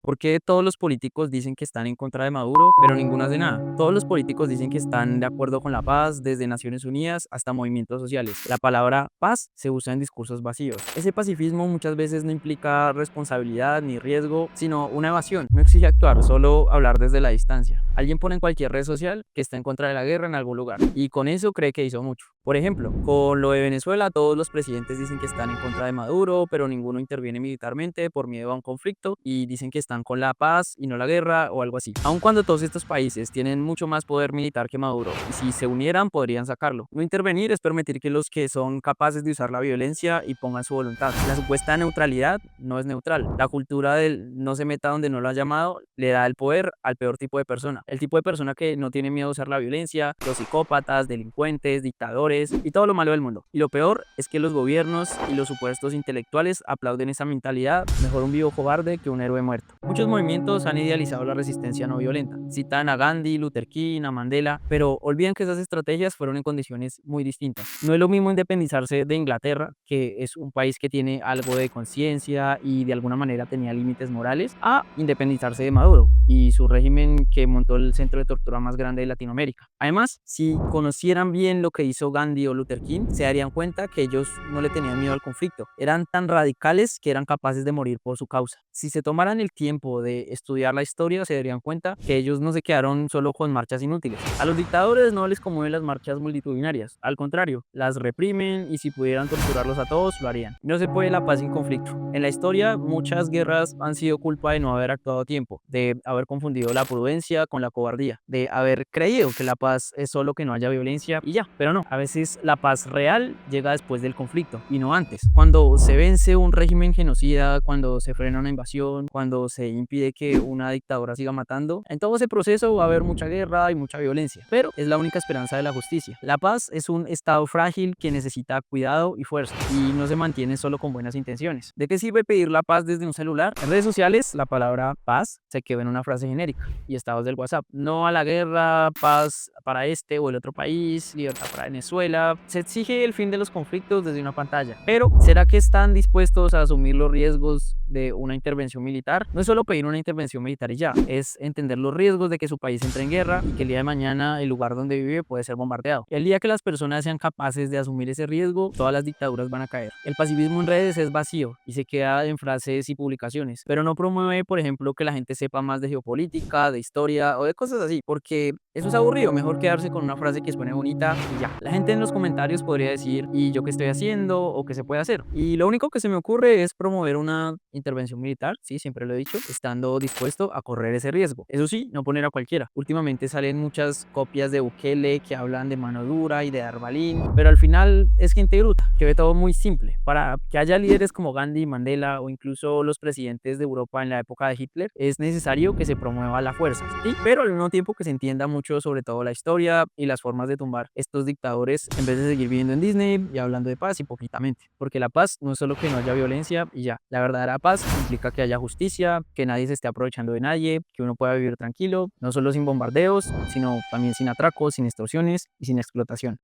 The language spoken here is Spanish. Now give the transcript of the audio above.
¿Por qué todos los políticos dicen que están en contra de Maduro, pero ninguno hace nada? Todos los políticos dicen que están de acuerdo con la paz, desde Naciones Unidas hasta movimientos sociales. La palabra paz se usa en discursos vacíos. Ese pacifismo muchas veces no implica responsabilidad ni riesgo, sino una evasión. No exige actuar, solo hablar desde la distancia. Alguien pone en cualquier red social que está en contra de la guerra en algún lugar y con eso cree que hizo mucho. Por ejemplo, con lo de Venezuela, todos los presidentes dicen que están en contra de Maduro, pero ninguno interviene militarmente por miedo a un conflicto y dicen que están con la paz y no la guerra o algo así. Aun cuando todos estos países tienen mucho más poder militar que Maduro y si se unieran podrían sacarlo. No intervenir es permitir que los que son capaces de usar la violencia y pongan su voluntad. La supuesta neutralidad no es neutral. La cultura del no se meta donde no lo ha llamado le da el poder al peor tipo de persona. El tipo de persona que no tiene miedo a usar la violencia, los psicópatas, delincuentes, dictadores y todo lo malo del mundo. Y lo peor es que los gobiernos y los supuestos intelectuales aplauden esa mentalidad, mejor un vivo cobarde que un héroe muerto. Muchos movimientos han idealizado la resistencia no violenta, citan a Gandhi, Luther King, a Mandela, pero olvidan que esas estrategias fueron en condiciones muy distintas. No es lo mismo independizarse de Inglaterra, que es un país que tiene algo de conciencia y de alguna manera tenía límites morales, a independizarse de Maduro y su régimen que montó el centro de tortura más grande de Latinoamérica. Además, si conocieran bien lo que hizo Gandhi o Luther King, se darían cuenta que ellos no le tenían miedo al conflicto. Eran tan radicales que eran capaces de morir por su causa. Si se tomaran el tiempo de estudiar la historia, se darían cuenta que ellos no se quedaron solo con marchas inútiles. A los dictadores no les conmueven las marchas multitudinarias. Al contrario, las reprimen y si pudieran torturarlos a todos, lo harían. No se puede la paz sin conflicto. En la historia, muchas guerras han sido culpa de no haber actuado a tiempo, de haber confundido la prudencia con la cobardía, de haber creído que la paz es solo que no haya violencia y ya. Pero no, a veces la paz real llega después del conflicto y no antes. Cuando se vence un régimen genocida, cuando se frena una invasión, cuando se impide que una dictadura siga matando, en todo ese proceso va a haber mucha guerra y mucha violencia, pero es la única esperanza de la justicia. La paz es un estado frágil que necesita cuidado y fuerza y no se mantiene solo con buenas intenciones. ¿De qué sirve pedir la paz desde un celular? En redes sociales, la palabra paz se quedó en una frase genérica y estados del WhatsApp. No a la guerra, paz para este o el otro país, libertad para Venezuela. Se exige el fin de los conflictos desde una pantalla. Pero, ¿será que están dispuestos a asumir los riesgos de una intervención militar? No es solo pedir una intervención militar y ya, es entender los riesgos de que su país entre en guerra y que el día de mañana el lugar donde vive puede ser bombardeado. El día que las personas sean capaces de asumir ese riesgo, todas las dictaduras van a caer. El pacifismo en redes es vacío y se queda en frases y publicaciones, pero no promueve, por ejemplo, que la gente sepa más de geopolítica, de historia o de cosas así, porque eso es aburrido. Mejor quedarse con una frase que suene bonita y ya. La gente en los comentarios podría decir, ¿y yo qué estoy haciendo? ¿O qué se puede hacer? Y lo único que se me ocurre es promover una intervención militar, sí, siempre lo he dicho, estando dispuesto a correr ese riesgo. Eso sí, no poner a cualquiera. Últimamente salen muchas copias de Bukele que hablan de mano dura y de Darbalín, pero al final es gente bruta, que ve todo muy simple. Para que haya líderes como Gandhi, Mandela o incluso los presidentes de Europa en la época de Hitler, es necesario que se promueva la fuerza, ¿sí? Pero al mismo tiempo que se entienda mucho sobre todo la historia y las formas de tumbar estos dictadores en vez de seguir viviendo en Disney y hablando de paz hipócritamente. Porque la paz no es solo que no haya violencia y ya. La verdadera paz implica que haya justicia, que nadie se esté aprovechando de nadie, que uno pueda vivir tranquilo, no solo sin bombardeos, sino también sin atracos, sin extorsiones y sin explotación.